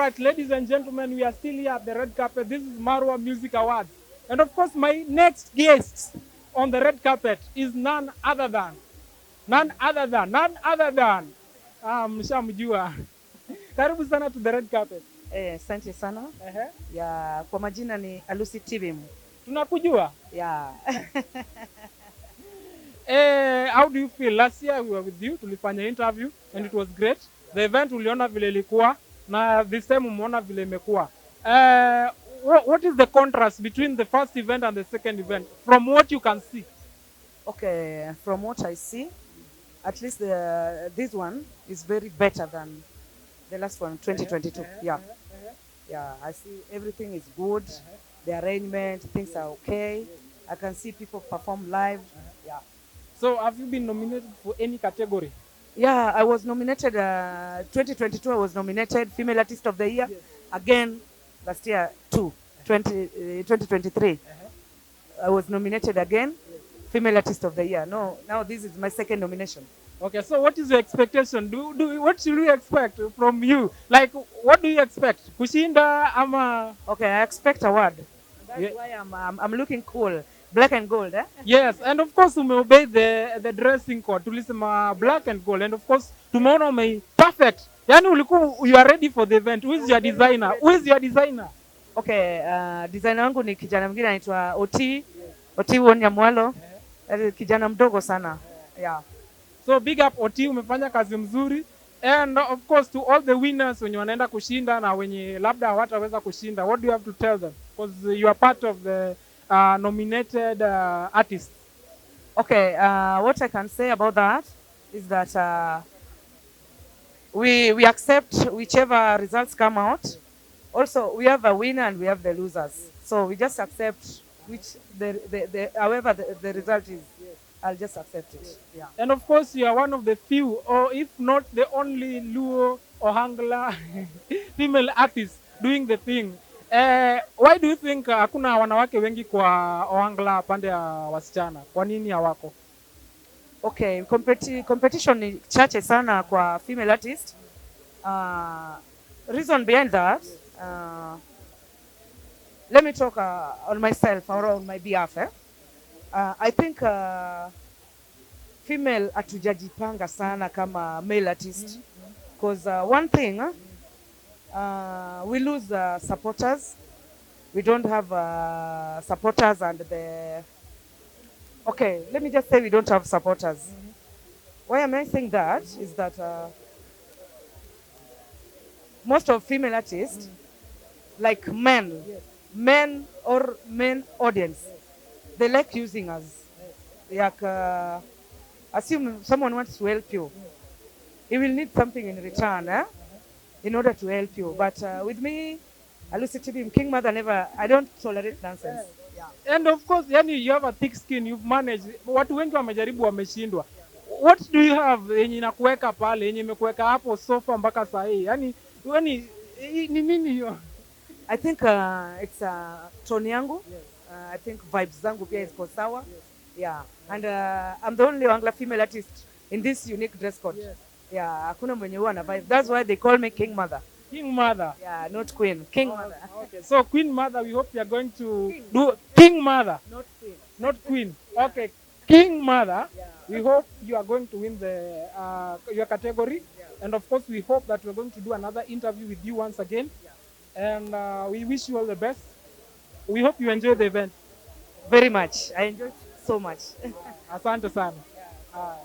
right, ladies and gentlemen, we are still here at the red carpet. This is Marwa Music Awards. And of course, my next guest on the red carpet is none other than, mshamjua. Karibu sana to the red carpet. Asante sana. Uh-huh. Ya, kwa majina ni Alusi Tibim. Tunakujua? Ya. How do you feel? Last year we were with you, tulifanya interview and it was great. The event uliona vile ilikuwa na this time umeona vile imekuwa. What is the contrast between the first event and the second event from what you can see? Okay, from what I see, at least this one is very better than the last one, 2022. Yeah. Yeah, I see everything is good. The arrangement, things are okay. I can see people perform live. Yeah. So have you been nominated for any category? Yeah, I was nominated, 2022 I was nominated Female Artist of the Year. Yes. Again, last year too, 2023. I was nominated again, Female Artist of the Year. No, now this is my second nomination. Okay, so what is your expectation? What should we expect from you? Like, what do you expect? Kushinda ama? Okay, I expect award. That's why I'm looking cool. Black and gold, eh? Yes, and of course umeobey the dressing code. Tulisema black and gold, and of course tumeona perfect. Yani you are ready for the event. Who is your designer? Who is your designer? Okay, designer wangu ni kijana mwingine anaitwa Oti Wonyamwalo. Kijana mdogo sana. Yeah. So big up Oti, umefanya kazi mzuri. And of course to all the winners wenye wanaenda kushinda na wenye labda hawataweza kushinda, what do you have to tell them? Because you are part of the nominated artists. Okay, what I can say about that is that we accept whichever results come out. Also, we have a winner and we have the losers. So we just accept which however the result is. I'll just accept it. Yeah. And of course, you are one of the few, or if not the only Luo or Hangla female artists doing the thing. Why do you think hakuna wanawake wengi kwa Ohangla pande ya wasichana? Kwa nini hawako? Okay, competition ni chache sana kwa female artist. Reason behind that, let me talk on myself or on my behalf. I think female hatujajipanga sana kama male artist. Because one thing, we lose supporters. We don't have supporters and okay, let me just say we don't have supporters. Why am I saying that is that most of female artists, like men or men audience, they like using us. Like, assume someone wants to help you. He will need something in return, in order to help you. But with me, Alusi Tibim, King Mother, I don't tolerate nonsense. Yeah. And of course, yani, you have a thick skin, you've managed. Watu wengi wamejaribu wameshindwa. What do you have yenye inakuweka pale, yenye imekuweka hapo sofa mpaka saa hii? Yani ni nini hiyo? I think it's tone yangu. Yes. I think vibes zangu pia iko sawa. Yes. Yeah. And I'm the only Angla female artist in this unique dress code. Yes. Yeah, hakuna mwenye huwa na vibe. That's why they call me King Mother. King Mother. Yeah, not Queen. King Mother. Okay. So Queen Mother, we hope you are going to do King Mother. Not Queen. Not Queen. Yeah. Okay. King Mother. Yeah. We hope you are going to win the your category. Yeah. And of course, we hope that we're going to do another interview with you once again. Yeah. And we wish you all the best. We hope you enjoy the event. Very much. I enjoyed so much. Asante sana. Yeah.